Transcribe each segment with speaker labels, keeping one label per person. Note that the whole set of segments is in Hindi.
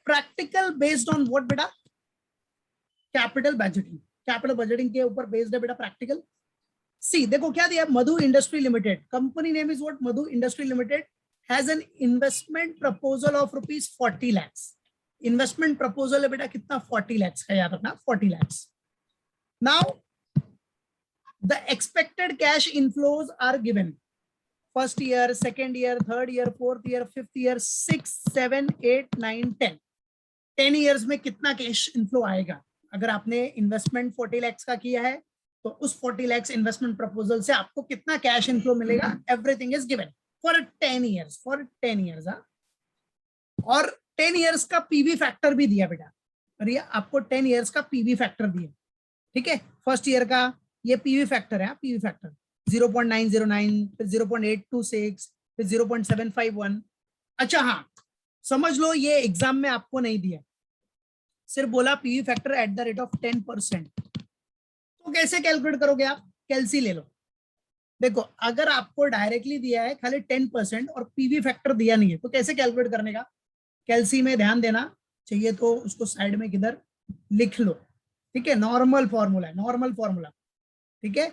Speaker 1: प्रैक्टिकल बेस्ड ऑन व्हाट बेटा? Capital budgeting. कैपिटल बजटिंग के ऊपर बेस्ड है बेटा प्रैक्टिकल। सी देखो क्या दिया, Madhu industry limited, company name is what? Madhu industry limited has an investment proposal of rupees 40 lakhs। Investment proposal है बेटा कितना? 40 lakhs का, याद रखना 40 lakhs। Now the expected cash inflows are given, first year, second year, third year, fourth year, fifth year, 6, 7, 8, 9, 10। 10 years में कितना कैश इनफ्लो आएगा? अगर आपने इन्वेस्टमेंट 40 lakhs का किया है तो उस 40 lakhs इन्वेस्टमेंट प्रपोजल से आपको कितना कैश इनफ्लो मिलेगा? Everything is given for 10 years, for 10 years. और 10 ईयर्स का पीवी फैक्टर भी दिया बेटा, और ये आपको 10 ईयर्स का पीवी फैक्टर दिया, ठीक है। फर्स्ट ईयर का ये पीवी फैक्टर है, पीवी फैक्टर 0.909, फिर 0.826, फिर 0.751। अच्छा हाँ, समझ लो ये एग्जाम में आपको नहीं दिया, सिर्फ बोला PV factor at the rate of 10%। तो कैसे कैलकुलेट करोगे आप? कैलसी ले लो। देखो अगर आपको डायरेक्टली दिया है खाली 10% और पीवी फैक्टर दिया नहीं है तो कैसे कैलकुलेट करने का? कैलसी में ध्यान देना चाहिए तो उसको साइड में किधर लिख लो, ठीक है। नॉर्मल फॉर्मूला है, नॉर्मल फॉर्मूला, ठीक है।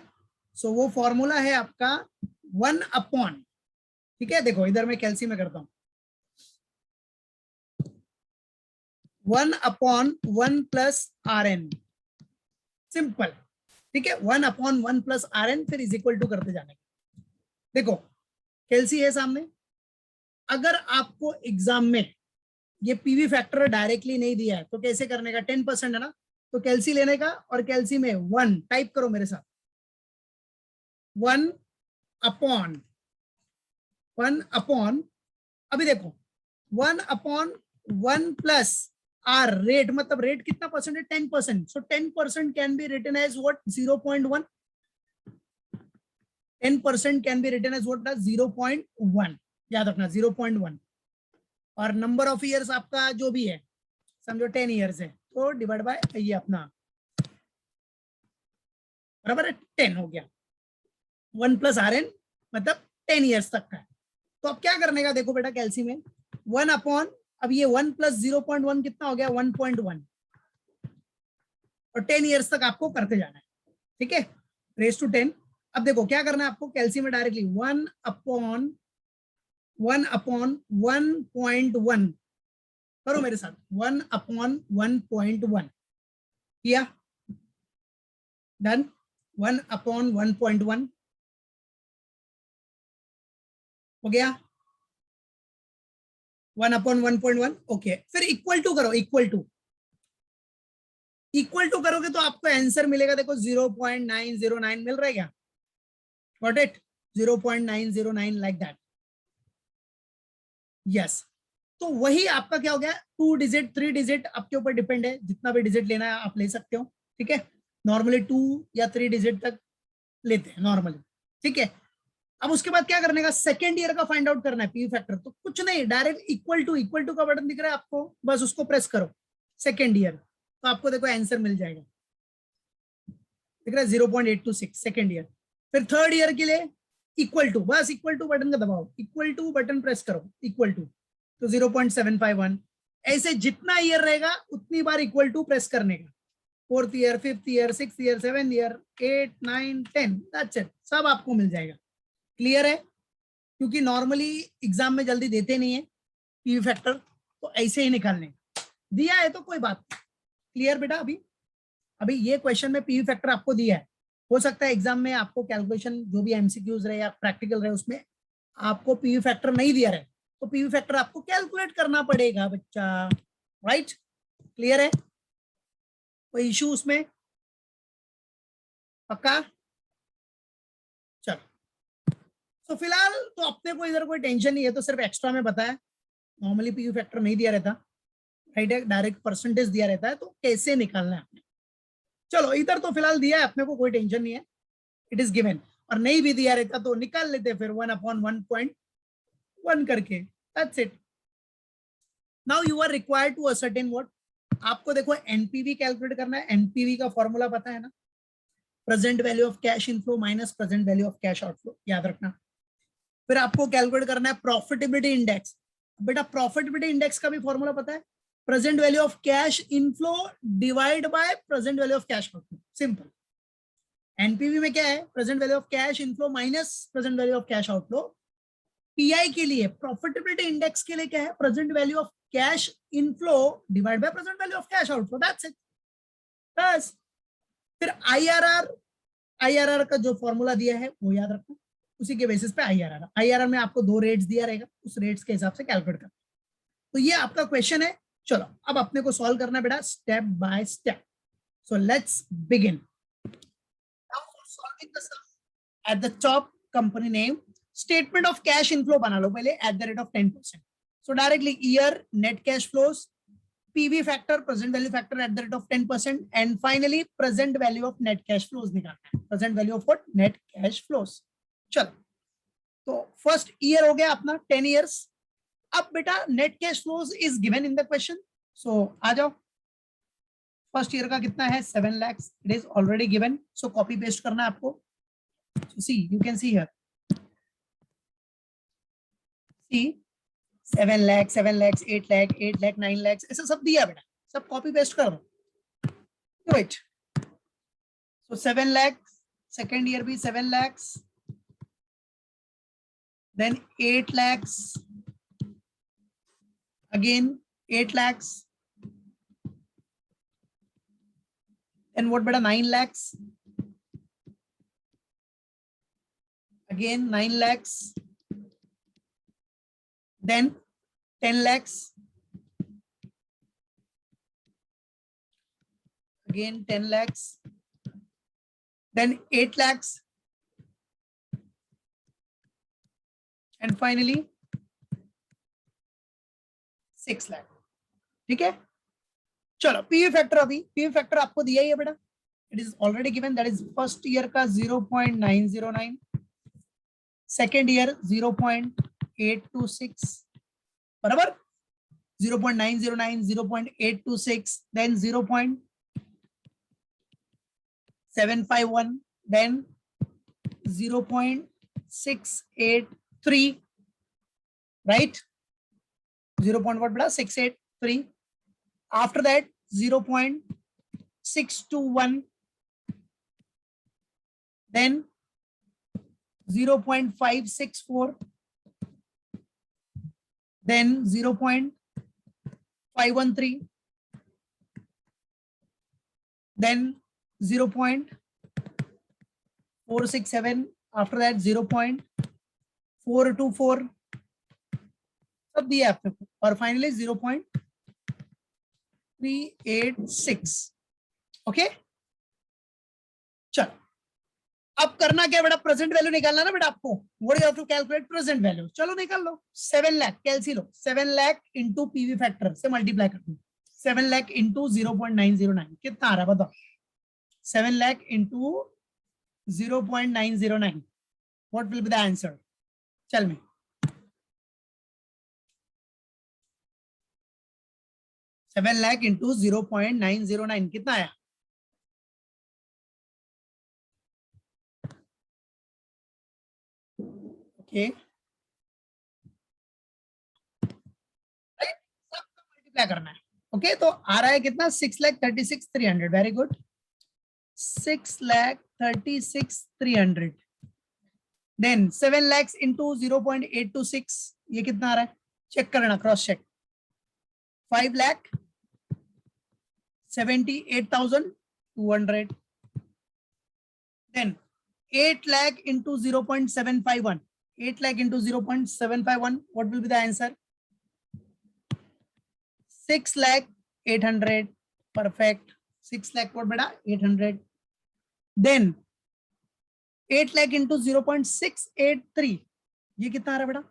Speaker 1: सो वो फॉर्मूला है आपका 1 अपॉन, ठीक है। देखो इधर मैं कैलसी में करता हूं, 1 upon 1 plus R N, simple, ठीक है। 1 अपॉन 1 प्लस आर एन, फिर इज इक्वल टू करते जाने। देखो कैलसी है सामने। अगर आपको एग्जाम में ये पीवी फैक्टर डायरेक्टली नहीं दिया है तो कैसे करने का? 10% है ना, तो कैलसी लेने का, और कैलसी में 1 टाइप करो मेरे साथ, 1 अपॉन 1 अपॉन, अभी देखो 1 अपॉन 1 प्लस आर, रेट मतलब रेट कितना परसेंट है? 10%। So 10% can be written as what? 0.1। 10% can be written as what? 0.1, याद रखना 0.1। और नंबर ऑफ ईयर्स आपका जो भी है, समझो 10 ईयर्स है, तो डिवाइड बाय ये अपना बराबर है 10 हो गया। 1 प्लस आर एन मतलब 10 ईयर्स तक का है। तो अब क्या करने का? देखो बेटा कैलसी में 1 अपॉन, अब ये 1 प्लस 0.1 कितना हो गया? 1.1, और 10 ईयर्स तक आपको करते जाना है, ठीक है, रेस टू 10। अब देखो क्या करना है आपको कैलसी में? डायरेक्टली 1 अपॉन 1.1 करो मेरे साथ, 1 अपॉन 1.1 किया, डन। 1 अपॉन 1.1 हो गया, 1 अपॉन 1.1, ओके। फिर इक्वल टू करो, इक्वल टू करोगे तो आपको आंसर मिलेगा, देखो 0.909 मिल रहा है क्या? Got it? 0.909 like that, yes. तो वही आपका क्या हो गया? 2 डिजिट 3 डिजिट आपके ऊपर डिपेंड है, जितना भी डिजिट लेना है आप ले सकते हो, ठीक है। नॉर्मली 2 या 3 डिजिट तक लेते हैं नॉर्मली, ठीक है। अब उसके बाद क्या करने का? सेकेंड ईयर का फाइंड आउट करना है पीवी फैक्टर। तो कुछ नहीं, डायरेक्ट इक्वल टू का बटन दिख रहा है आपको, बस उसको प्रेस करो, सेकेंड ईयर, तो आपको देखो आंसर मिल जाएगा, दिख रहा है 0.826 सेकेंड ईयर। फिर थर्ड ईयर के लिए इक्वल टू, बस इक्वल टू बटन का दबाओ, इक्वल टू बटन प्रेस करो, इक्वल टू, तो 0.751। ऐसे जितना ईयर रहेगा उतनी बार इक्वल टू प्रेस करने का। Fourth year, fifth year, six year, 7 year, 8, 9, 10, that's it, सब आपको मिल जाएगा। क्लियर है? क्योंकि नॉर्मली एग्जाम में जल्दी देते नहीं है पीवी फैक्टर, तो ऐसे ही निकालने, दिया है तो कोई बात। क्लियर बेटा? अभी ये क्वेश्चन में पीवी फैक्टर आपको दिया है, हो सकता है एग्जाम में आपको कैलकुलेशन जो भी एमसीक्यूज रहे या प्रैक्टिकल रहे उसमें आपको पीवी फैक्टर नहीं दिया रहे, तो पीवी फैक्टर आपको कैलकुलेट करना पड़ेगा बच्चा, राइट? क्लियर है? कोई इशू उसमें? पक्का? चलो, तो फिलहाल तो अपने को इधर कोई टेंशन नहीं है, तो सिर्फ एक्स्ट्रा में बताया, नॉर्मली पीवी फैक्टर नहीं दिया रहता, राइट, डायरेक्ट परसेंटेज दिया रहता है, तो कैसे निकालना है आपने। चलो इधर तो फिलहाल दिया है, अपने को कोई टेंशन नहीं है, इट इज गिवन। और नहीं भी दिया रहता तो निकाल लेते फिर 1 अपॉन 1.1 करके, that's it. Now you are required to ascertain what? आपको देखो एनपीवी कैलकुलेट करना है। एनपीवी का फॉर्मूला पता है ना? Present value of cash inflow minus present value of cash outflow, याद रखना। फिर आपको कैलकुलेट करना है प्रॉफिटेबिलिटी इंडेक्स। बेटा प्रॉफिटेबिलिटी इंडेक्स का भी फॉर्मूला पता है? Present value of cash inflow divide by present value of cash outflow, simple. NPV में क्या है, present value of cash inflow minus present value of cash outflow. Pi के लिए, प्रॉफिटेबिलिटी इंडेक्स के लिए क्या है, present value of cash inflow divide by present value of cash outflow, that's it बस। फिर आईआरआर, आईआरआर का जो फॉर्मूला दिया है वो याद रखना, उसी के बेसिस पे आईआरआर, आईआरआर में आपको 2 रेट्स दिया रहेगा, उस रेट्स के हिसाब से कैलकुलेट करना। तो ये आपका क्वेश्चन है। चलो अब अपने को सॉल्व करना है बेटा step by step. So let's begin. Now for solving the sum, at the top company name, statement of cash inflow बना लो पहले at the rate of 10%। So directly year, net cash flows, PV factor, present value factor at the rate of 10%, and finally present value of net cash flows निकालना है, present value of what, net cash flows. चलो तो फर्स्ट ईयर हो गया अपना 10 इयर्स। अब बेटा net cash flows is given in the question, so आ जाओ। फर्स्ट ईयर का कितना है, 7 lakh, it is already given, so copy paste करना है आपको। See you can see here, see 7 lakh, 7 lakh, 8 lakh, 8 lakh, 9 lakh, ऐसा सब दिया बेटा, सब कॉपी पेस्ट कर दो। Wait, so 7 lakh, second year भी 7 lakhs, then 8 lakhs, again 8 lakhs, then what beta 9 lakhs, again 9 lakhs, then 10 lakhs, again 10 lakhs, then 8 lakhs, and finally 6 lakh। ठीक है, चलो पीवी फैक्टर, अभी पीवी फैक्टर आपको दिया ही है बेटा, it is already given, that is first year का 0.909, सेकेंड ईयर 0.826, बराबर 0.909, 0.826, then 0.751, then 0.683, right? 0.683. After that 0.621, then 0.564, then 0.513, then 0.467, after that 0.424, सब दिया आपको, और फाइनली 0.386। ओके, चलो अब करना क्या बेटा, प्रेजेंट वैल्यू निकालना ना बेटा आपको, what you have to calculate present value. चलो निकाल लो, 7 लाख कैलसी लो, 7 लाख इंटू पीवी फैक्टर से मल्टीप्लाई कर दो, 7 लाख इंटू 0.909 कितना आ रहा है बताओ, 7 लाख into 0.909, what will be the answer, चल में 7 लाख इंटू 0.909 कितना आया, ओके सबको मल्टीप्लाई करना है। ओके तो आ रहा है कितना, 6,36,300, very good, 6,36,300, then 7 lakhs into 0.826, ये कितना आ रहा है, चेक करना, cross check, 5,78,200, then 8 lakh into 0.751, 8 lakh into 0.751, what will be the answer, 6,08,000, perfect, 6 lakh what beta 800, then 8 lakh into 0.683, ये कितना आ रहा है बेटा,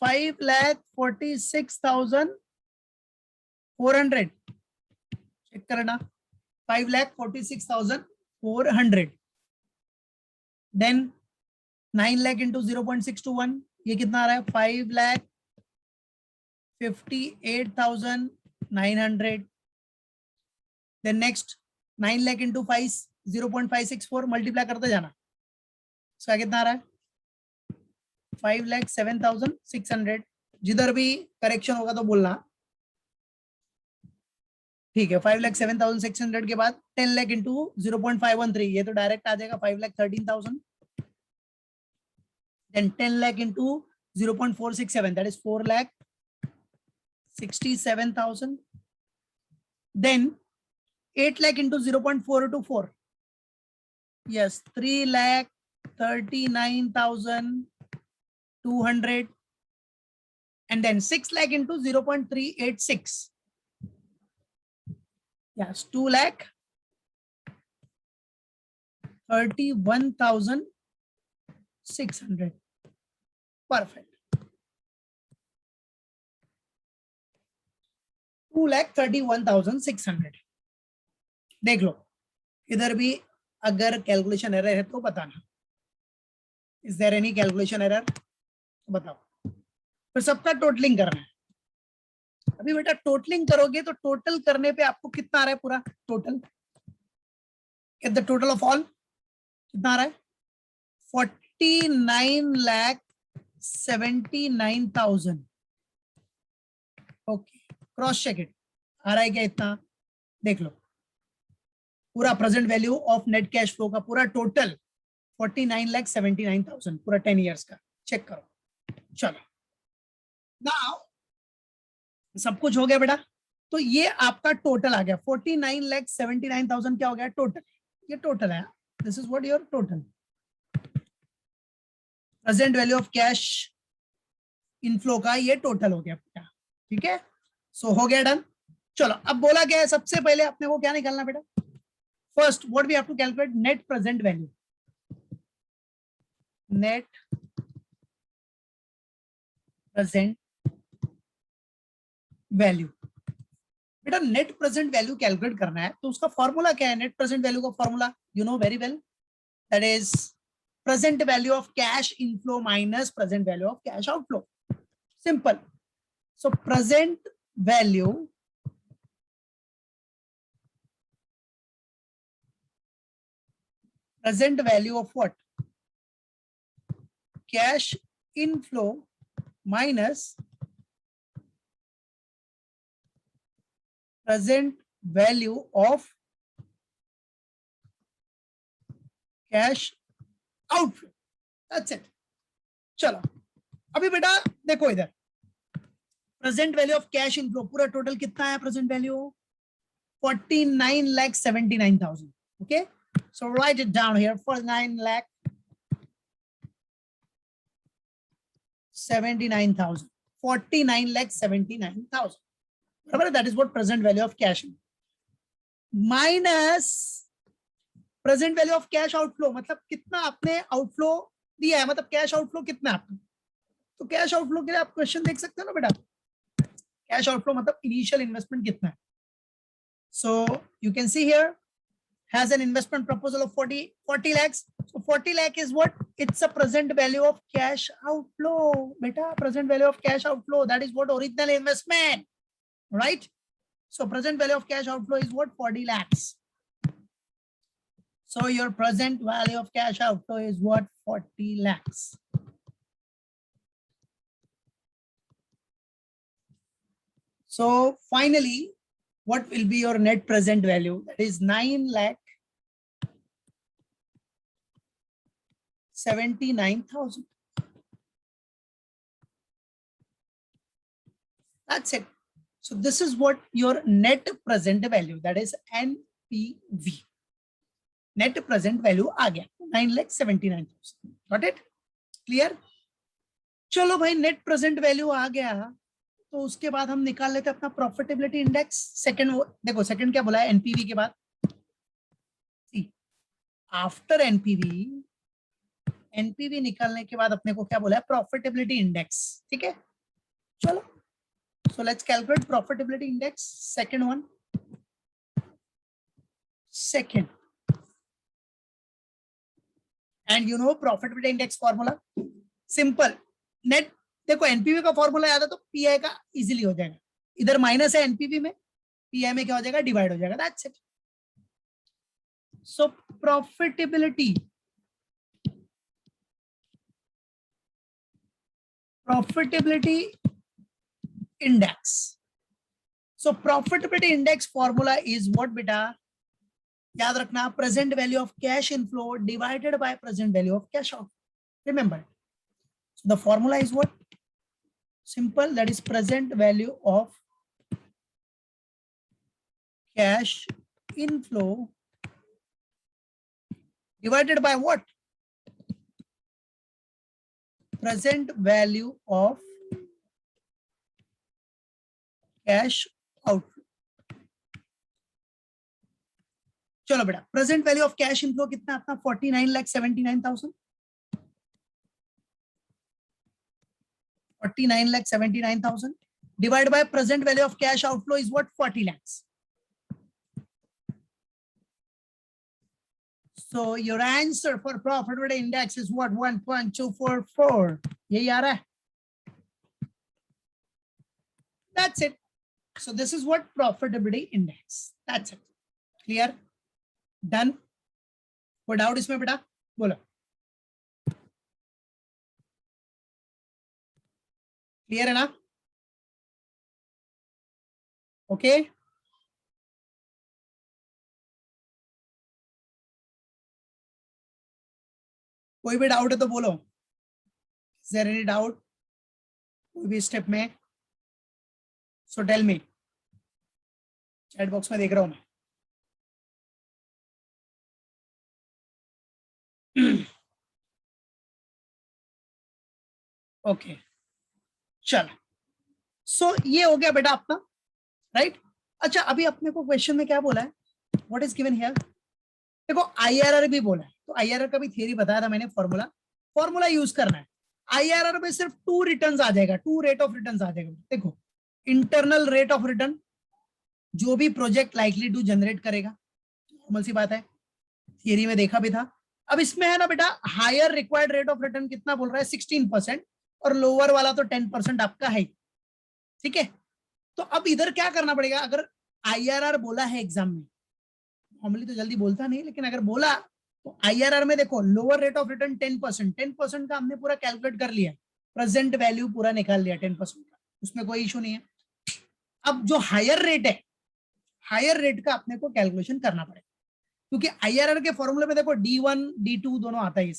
Speaker 1: 5,46,400, चेक करना, 5,46,400, then 9 lakh into 0.621, ये कितना आ रहा है, 5,58,900, then next 9 lakh into 0.564, multiply करते जाना, इसका कितना आ रहा है, 5,07,600, जिधर भी करेक्शन होगा तो बोलना, ठीक है, 5,07,600 के बाद 10 लाख इंटू 0.513, ये तो डायरेक्ट आ जाएगा 5,13,000. Then 10 lakh into 0.467, that is 4,67,000. Then 8 lakh into 0.424, yes, 3,39,200. And then 6 lakh into 0.386, yes, 2,31,600. Perfect. 2,31,600. देख लो इधर भी अगर कैलकुलेशन एरर है तो बताना. Is there any calculation error? बताओ. फिर सबका टोटलिंग करना है. अभी बेटा टोटलिंग करोगे तो टोटल करने पे आपको कितना आ रहा है पूरा total? Get the total of all. कितना आ रहा है? 49,79,000. Okay, cross check it. आ रहा है क्या इतना? देख लो पूरा present value of net cash flow का पूरा टोटल 49,79,000 पूरा 10 इयर्स का. चेक करो. चलो नाउ सब कुछ हो गया बेटा. तो ये आपका टोटल आ गया 49,79,000. क्या हो गया टोटल? ये टोटल है. This is what your total present value of cash inflow का. ये टोटल हो गया बेटा. ठीक है, सो हो गया डन. चलो अब बोला क्या है, सबसे पहले अपने को क्या निकालना बेटा? First what we have to calculate net present value. Net present value. बेटा नेट प्रेजेंट वैल्यू कैलकुलेट करना है तो उसका फॉर्मूला क्या है? नेट प्रेजेंट वैल्यू का formula you know very well, that is present value of cash inflow minus present value of cash outflow. Simple. So present value of what? Cash inflow minus present value of cash outflow. That's it. चलो अभी बेटा देखो इधर present value of cash inflow पूरा टोटल कितना है? Present value 49,79,000. Okay, so write it down here. 49,79,000. 49,79,000. That is what present value of cash minus present value of cash outflow. मतलब कितना आपने आउटफ्लो दिया है, मतलब कैश आउटफ्लो कितना है आपने. तो कैश आउटफ्लो के लिए आप क्वेश्चन देख सकते हो ना बेटा. कैश आउटफ्लो मतलब इनिशियल इन्वेस्टमेंट कितना है. So you can see here has an investment proposal of 40 lakhs. So 40 lakh is what? It's a present value of cash outflow. Beta, present value of cash outflow. That is what original investment, right? So present value of cash outflow is what? 40 lakhs. So your present value of cash outflow is what? 40 lakhs. So finally, what will be your net present value? That is 9,79,000. That's it. So this is what your net present value, that is NPV. Net present value आ गया 9,79,000. Got it? Clear? चलो भाई net present value आ गया तो उसके बाद हम निकाल लेते हैं अपना प्रॉफिटेबिलिटी इंडेक्स. सेकंड देखो सेकंड क्या बोला है? एनपीवी के बाद. आफ्टर एनपीवी निकालने के बाद अपने को क्या बोला है? Profitability index. ठीक है, चलो so let's calculate profitability index. Second one, second and you know profitability index formula simple. Net देखो एनपीवी का फॉर्मूला याद है तो पीआई का इजीली हो जाएगा. इधर माइनस है एनपीवी में, पीआई में क्या हो जाएगा? डिवाइड हो जाएगा. That's it. So profitability index. So profitability index formula is what beta? याद रखना, present value of cash inflow divided by present value of cash out. Remember, so the formula is what? Simple, that is present value of cash inflow divided by what? Present value of cash outflow. चलो बेटा, present value of cash inflow कितना अपना 49,79,000 49,79,000 divided by present value of cash outflow is what? 40 lakhs. So your answer for profitability index is what? 1.244. यही आ रहा है. That's it. So this is what profitability index. That's it. Clear? Done? कोई डाउट इसमें बेटा? बोलो. क्लियर है ना? ओके. कोई भी डाउट है तो बोलो. Is there any doubt? कोई भी स्टेप में? So tell me. Chat box में देख रहा हूं मैं. ओके, चलो. सो ये हो गया बेटा अपना, राइट? अच्छा, अभी अपने को क्वेश्चन में क्या बोला है? What is given here? देखो आईआरआर भी बोला है, तो आईआरआर का भी थ्योरी बताया था मैंने. फॉर्मूला यूज करना है. आईआरआर में सिर्फ 2 रिटर्न्स आ जाएगा, 2 रेट ऑफ रिटर्न्स आ जाएगा. देखो, इंटरनल रेट ऑफ रिटर्न, जो भी प्रोजेक्ट लाइकली टू जनरेट करेगा, नॉर्मल सी बात है, थियरी में देखा भी था. अब इसमें है ना बेटा, higher required rate of return कितना बोल रहा है? 16%, और लोअर वाला तो 10% आपका है. ठीक है, तो अब इधर क्या करना पड़ेगा? अगर आईआरआर बोला है एग्जाम में, नॉर्मली तो जल्दी बोलता नहीं, लेकिन अगर बोला तो आईआरआर में देखो, लोअर रेट ऑफ रिटर्न 10% का हमने पूरा कैलकुलेट कर लिया, प्रेजेंट वैल्यू पूरा निकाल लिया 10% का, उसमें कोई इशू नहीं है. अब जो हायर रेट है, हायर रेट का अपने को कैलकुलेशन करना पड़ेगा, क्योंकि आईआरआर के फॉर्मूले में देखो D1 D2 दोनों आता है.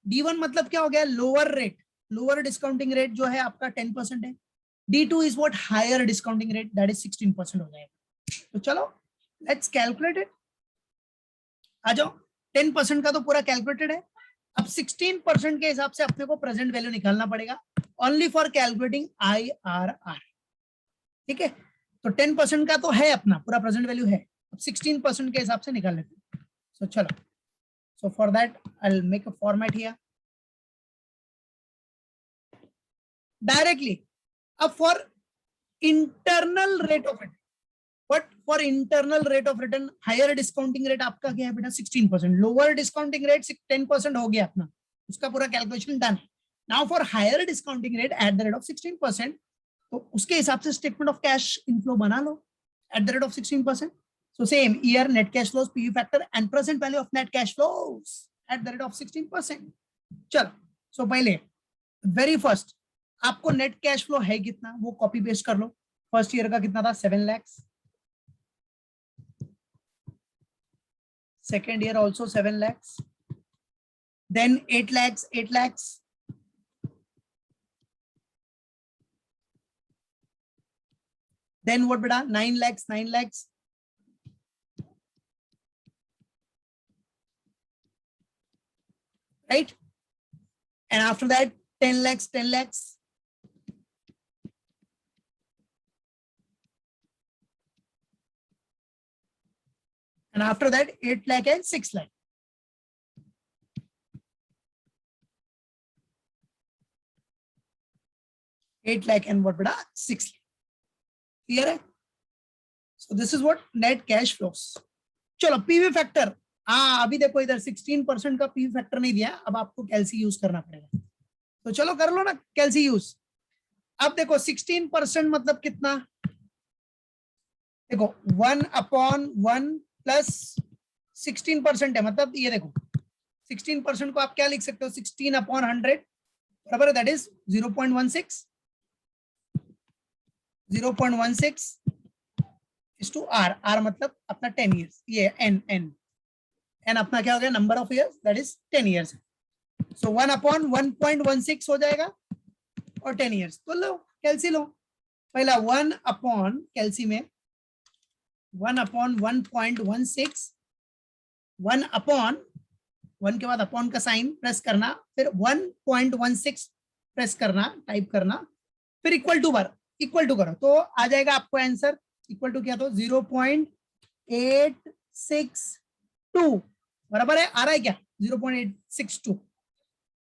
Speaker 1: D1 मतलब क्या हो गया? Lower rate, lower discounting rate जो है आपका 10% है. D2 is what? Higher discounting rate, that is 16% हो जाएगा. तो चलो लेट्स कैलकुलेट इट. आ जाओ. 10% का तो पूरा कैलकुलेटेड है. अब 16% के हिसाब से अपने को प्रेजेंट वैल्यू निकालना पड़ेगा, ओनली फॉर कैलकुलेटिंग आईआरआर. ठीक है, तो 10% का तो है अपना पूरा प्रेजेंट वैल्यू है. अब 16% के हिसाब से निकाल लेते हैं. सो चलो, so for that I will make a format here directly. अब for internal rate of return, but for internal rate of return higher discounting rate आपका क्या है बेटा? 16%. लोअर डिस्काउंटिंग रेट 10% हो गया अपना, उसका पूरा कैलकुलेशन डन है. Now for higher discounting rate at the rate of 16%, तो उसके हिसाब से स्टेटमेंट ऑफ कैश इनफ्लो बना लो at the rate of 16%. So same year net cash flows, PV factor and present value of net cash flows at the rate of 16%. चलो, so पहले वेरी फर्स्ट आपको नेट कैश फ्लो है कितना, वो कॉपी पेस्ट कर लो. फर्स्ट ईयर का कितना था? 7 lakhs. Second year also 7 lakhs. Then 8 lakhs, 8 lakhs. Then what beta? 9 lakhs, 9 lakhs. Right? And after that, 10 lakhs, 10 lakhs. And after that, 8 lakh and 6 lakh. $8 lakh and what beta? 6 lakh. Clear है? So this is what net cash flows. चलो पीवी फैक्टर. हाँ, अभी देखो इधर 16% का पीवी फैक्टर नहीं दिया, अब आपको कैलसी यूज करना पड़ेगा. तो चलो कर लो ना कैलसी यूज. अब देखो 16% मतलब कितना? देखो 1/1 प्लस 16% है, मतलब ये देखो 16% को आप क्या लिख सकते हो? 16/100 बराबर, that is 0.16. Is to R, R मतलब अपना 10 ईयर्स, ये एन एन एन अपना क्या हो गया, number of years, that is 10 years. So 1/1.16 हो जाएगा और 10 ईयर्स। तो लो कैलसी लो, पहला 1 कैलसी में 1/1.16, 1 के बाद अपॉन का साइन प्रेस करना, फिर 1.16 प्रेस करना, टाइप करना, फिर इक्वल टू बार इक्वल टू करो तो आ जाएगा आपको आंसर। इक्वल टू क्या, तो 0.862 बराबर है, आ रहा है क्या 0.862।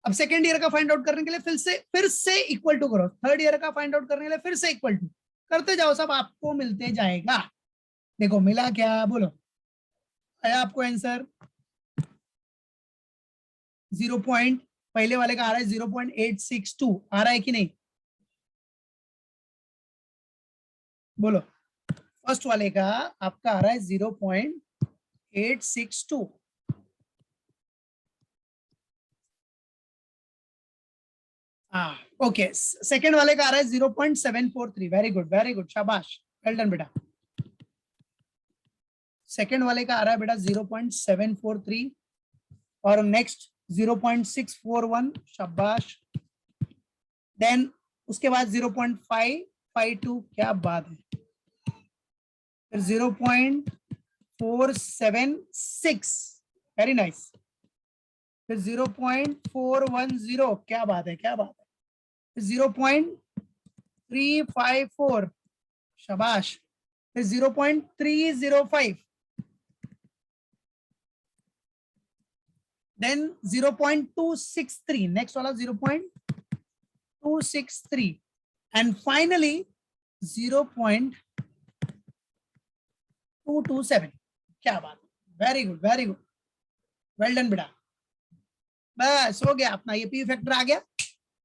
Speaker 1: अब सेकेंड ईयर का फाइंड आउट करने के लिए फिर से इक्वल टू करो, थर्ड ईयर का फाइंड आउट करने के लिए फिर से इक्वल टू करते जाओ, सब आपको मिलते जाएगा। देखो मिला क्या, बोलो आया आपको आंसर 0. पहले वाले का आ रहा है 0.862, आ रहा है कि नहीं, बोलो। फर्स्ट वाले का आपका आ रहा है 0.862, ओके। सेकेंड वाले का आ रहा है 0.743, वेरी गुड, शाबाश, वेल डन बेटा। सेकेंड वाले का आ रहा है बेटा 0.743 और नेक्स्ट 0.641, शाबाश। देन उसके बाद 0.552, क्या बात है, फिर 0.476, वेरी नाइस, फिर 0.410, क्या बात है, 0.354, शाबाश, फिर 0.305, देन 0.263, नेक्स्ट वाला 0.263 एंड फाइनली 0.227, क्या बात, वेरी गुड, वेल डन बेटा। बस हो गया अपना, ये पी फैक्टर आ गया।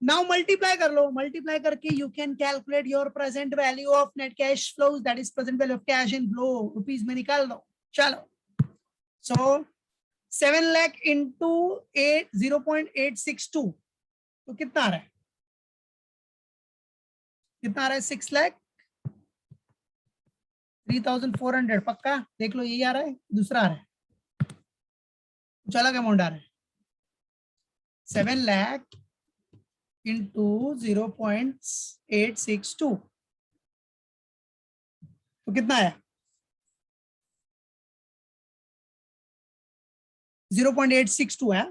Speaker 1: नाउ मल्टीप्लाई कर लो, मल्टीप्लाई करके you can calculate your present value of net cash flows, that is present value of cash in flow, rupees में निकाल दो। चलो, सो 7 लाख इंटू 0.862 तो कितना आ रहा है, 6,03,400, पक्का देख लो, यही आ रहा है, दूसरा आ रहा है, कुछ अलग अमाउंट आ रहा है। 7 लाख इंटू 0.862 तो कितना आया, 0.862 है।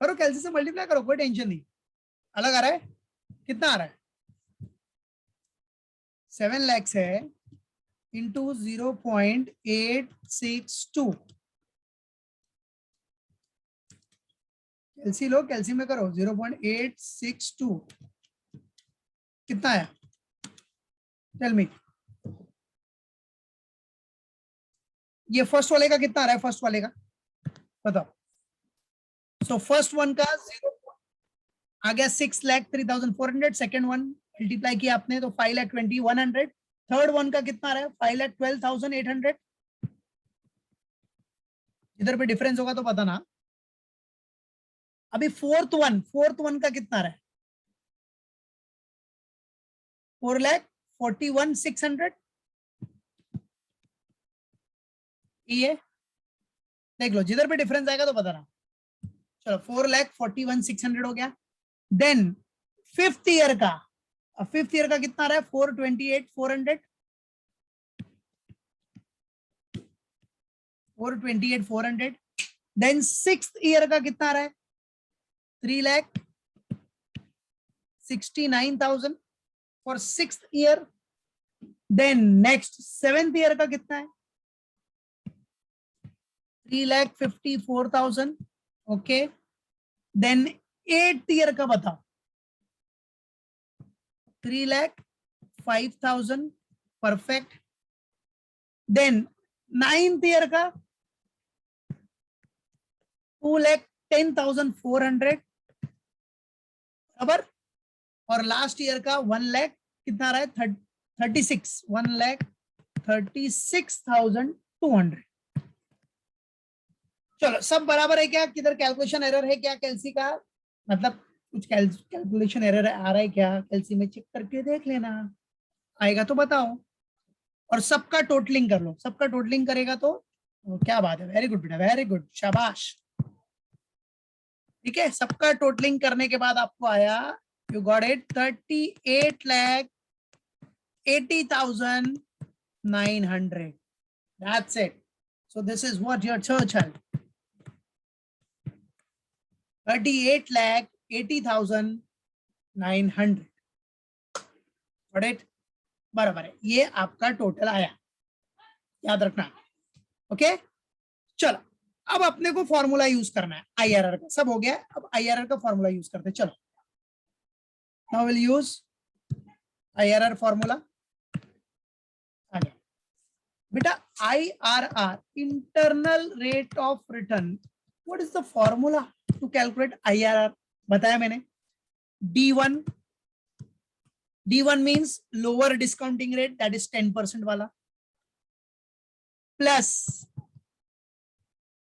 Speaker 1: करो कैलसी से मल्टीप्लाई करो, कोई टेंशन नहीं, अलग आ रहा है, कितना आ रहा है, 7 लाख है इंटू 0.862, कैलसी लो, कैलसी में करो, 0.862 कितना है, टेल मी। ये फर्स्ट वाले का कितना आ रहा है, फर्स्ट वाले का बताओ। सो फर्स्ट वन का 0 आ गया 6,03,400, सेकेंड वन मल्टीप्लाई किया आपने तो 5,20,100, थर्ड वन का कितना आ रहा है 5,12,800, इधर पे डिफरेंस होगा तो पता ना। अभी फोर्थ वन का कितना आ रहा है 4,41,600, ये देख लो, जिधर पे डिफरेंस आएगा तो पता ना। चलो 4,41,600 हो गया। देन फिफ्थ ईयर का कितना आ रहा है 428,400। देन सिक्स्थ ईयर का कितना आ रहा है 3,69,000 for sixth year. Then next seventh year का कितना है 3,54,000, ओके। देन एट्थ ईयर का बताओ 3,05,000, परफेक्ट। देन नाइन्थ ईयर का 2,10,400, बराबर। और लास्ट ईयर का 1 लाख कितना आ रहा है 1,36,200। चलो सब बराबर है क्या? किधर कैलकुलेशन एरर है क्या कैलसी का? मतलब कुछ कैलकुलेशन एरर आ रहा है क्या कैलसी में? चेक करके देख लेना, आएगा तो बताओ। और सबका टोटलिंग कर लो, सबका टोटलिंग करेगा तो क्या बात है, वेरी गुड बेटा, वेरी गुड, शाबाश। ठीक है, सबका टोटलिंग करने के बाद आपको आया, you got it, 38,80,900. That's it. So this is what your total. 38,80,900. Got it? बराबर है, ये आपका टोटल आया, याद रखना। ओके, चलो अब अपने को फॉर्मूला यूज करना है आईआरआर का, सब हो गया। अब आईआरआर का फॉर्मूला यूज करते हैं, चलो। Now will use IRR formula. आ गया बेटा, IRR, internal rate of return. What is the formula to calculate IRR? बताया मैंने, D1, D1 means lower discounting rate, that is 10% वाला, प्लस,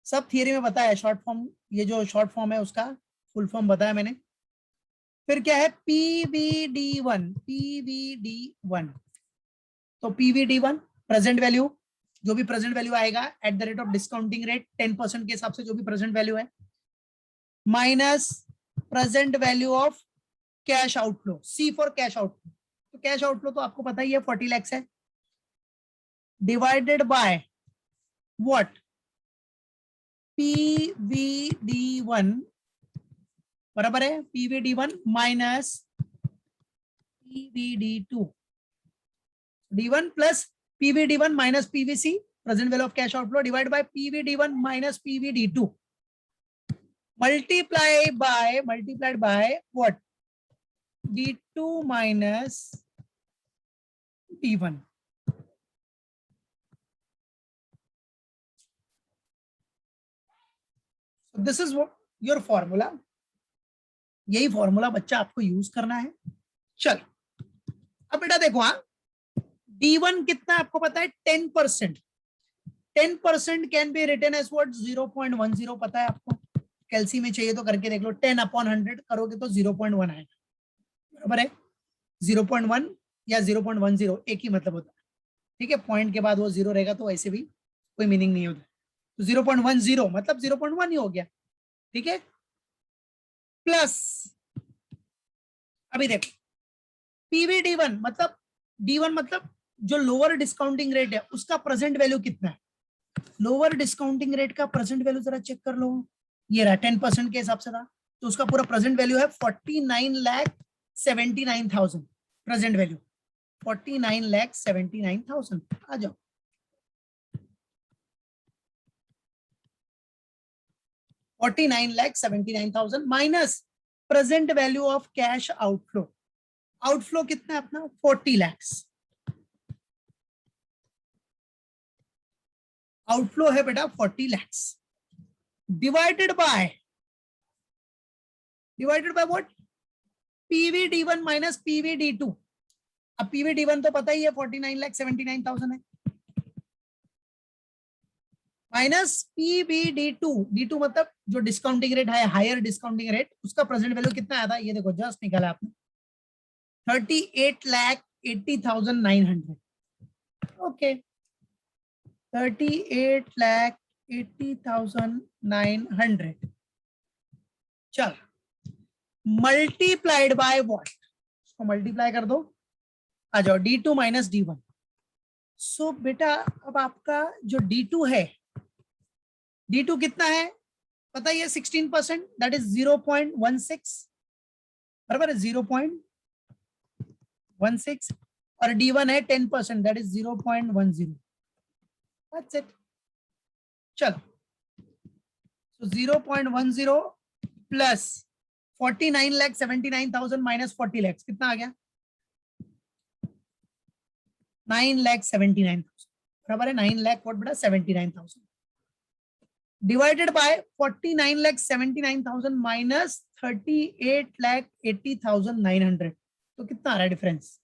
Speaker 1: सब थियरी में बताया, शॉर्ट फॉर्म, ये जो शॉर्ट फॉर्म है उसका फुल फॉर्म बताया मैंने। फिर क्या है, PVD1, PVD1। तो PVD1 प्रेजेंट वैल्यू, जो भी प्रेजेंट वैल्यू आएगा eight the rate of discounting rate 10% के हिसाब से जो भी प्रेजेंट वैल्यू है, minus present value of cash outflow, C for cash outflow. तो कैश आउटफ्लो तो आपको पता ही है 40 lakhs है, डिवाइडेड बाय व्हाट, PVD1 बराबर है PVD1 minus PVD2, D1 plus PVD1 minus PVC, present value of cash outflow, divide by PVD1 minus PVD2, multiplied by what, D2 minus D1। So this is what your formula, यही फॉर्मूला बच्चा आपको यूज करना है। चल अब बेटा देखो, हाँ, D1 कितना आपको पता है, 10%। 10% can be written as what, 0.10, पता है आपको, कैलसी में चाहिए तो करके देख लो, 10/100 करोगे तो 0.1 आएगा, बराबर है। 0.1 या 0.10 एक ही मतलब होता है, ठीक है, पॉइंट के बाद वो जीरो रहेगा तो ऐसे भी कोई मीनिंग नहीं होता, तो 0.10 मतलब 0.1 ही हो गया, ठीक है। प्लस अभी देखो, PVD1 मतलब, D1 मतलब जो लोअर डिस्काउंटिंग रेट है उसका प्रेजेंट वैल्यू कितना है, लोअर डिस्काउंटिंग रेट का प्रेजेंट वैल्यू जरा चेक कर लो, ये रहा 10% के हिसाब से था, तो उसका पूरा प्रेजेंट वैल्यू है 49,79,000, प्रेजेंट वैल्यू 49,79,000। आ जाओ, 49,79,000 minus present value of cash outflow, outflow कितना है अपना, 40 lakhs, आउटफ्लो है बेटा 40 lakhs, divided by what, PVD1 minus PVD2। अब PVD1 तो पता ही है 49,79,000 है, माइनस PVD2, D2 मतलब जो डिस्काउंटिंग रेट है, हायर डिस्काउंटिंग रेट, उसका प्रेजेंट वैल्यू कितना आया था, ये देखो जस्ट निकाला आपने, 38,80,900। ओके, 38,80,900। चल, मल्टीप्लाइड बाय व्हाट, इसको मल्टीप्लाई कर दो, आ जाओ D2 माइनस D1। सो बेटा अब आपका जो D2 है, D2 कितना है पता ही है, 16%, दैट इज 0.16, बराबर है 0.16, और D1 है 10%, दैट इज 0.10। That's it. चलो, so 0.10 प्लस 49,79,000 माइनस 40 lakhs कितना आ गया, 9,79,000, बराबर है 9 लाख वोट बेटा 79,000, डिवाइडेड बाय 49,79,000 माइनस 38,80,900, तो कितना आ रहा है डिफरेंस,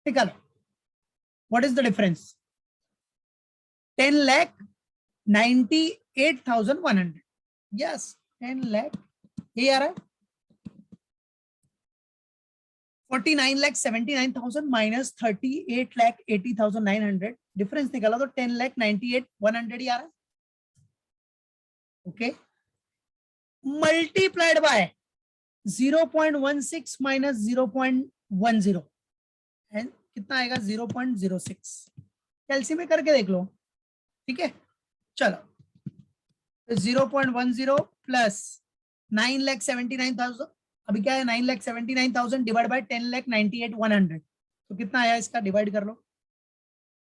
Speaker 1: निकालो। What is the difference, 10 lakh 98,100. Yes 10 lakh ये आ रहा है 49,79,000 माइनस 38,80,900 डिफरेंस निकाला तो 10,98,100 ही आ रहा है. Okay multiplied by 0.16 minus 0.10 and कितना आएगा 0.06. कैलसी में करके देख लो. ठीक है चलो 0.10 प्लस 9,79,000 अभी क्या है 9,79,000 डिवाइड बाय 10,98,100 तो कितना आया इसका डिवाइड कर लो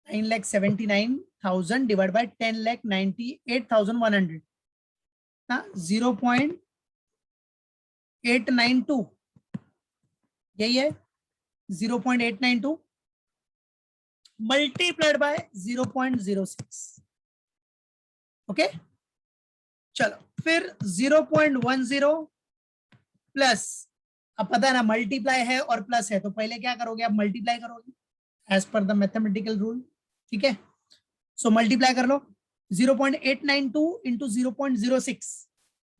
Speaker 1: 9,79,000 डिवाइड बाय 10,98,100 ना 0.892 यही है 0.892 मल्टीप्लाइड बाय 0.06. ओके चलो फिर 0.10 प्लस अब पता है ना मल्टीप्लाई है और प्लस है तो पहले क्या करोगे आप मल्टीप्लाई करोगे as per the mathematical rule. ठीक है सो मल्टीप्लाई कर लो 0.892 इंटू 0.06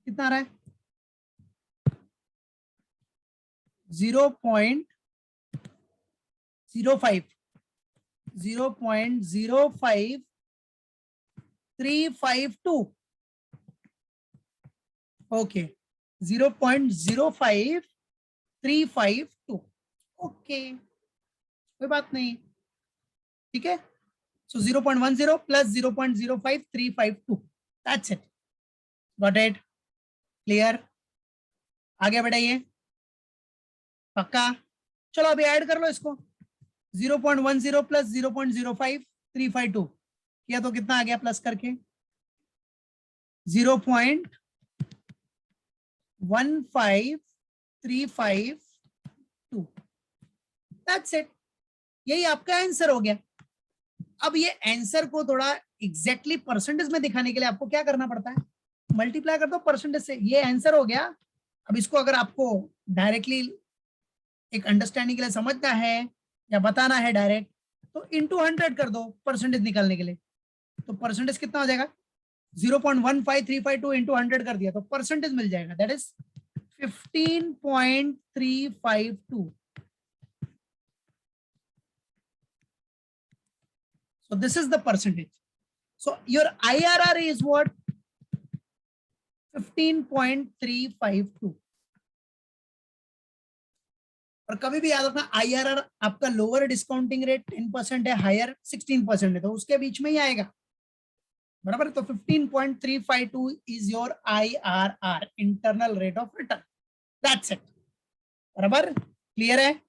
Speaker 1: कितना आ रहा है 0.05 0.05352 ओके 0.05352 ओके कोई बात नहीं. ठीक है सो 0.10 plus 0.05352 that's it. Got it clear. आगे बढ़ाइए पक्का. चलो अभी ऐड कर लो इसको 0.10 प्लस 0.05352 किया तो कितना आ गया प्लस करके 0.15352 दैट्स इट. यही आपका आंसर हो गया. अब ये आंसर को थोड़ा एग्जैक्टली परसेंटेज में दिखाने के लिए आपको क्या करना पड़ता है मल्टीप्लाई कर दो परसेंटेज से. ये आंसर हो गया. अब इसको अगर आपको डायरेक्टली एक अंडरस्टैंडिंग के लिए समझना है या बताना है डायरेक्ट तो इंटू 100 कर दो परसेंटेज निकालने के लिए. तो परसेंटेज कितना हो जाएगा 0.15352 इंटू 100 कर दिया तो परसेंटेज मिल जाएगा that is 15.352. So this is the percentage. So your IRR is what 15.352. और कभी भी याद रखना IRR आपका लोअर डिस्काउंटिंग रेट 10% है हायर 16% है तो उसके बीच में ही आएगा बराबर. तो 15.352 is your IRR internal rate of return that's it. बराबर क्लियर है.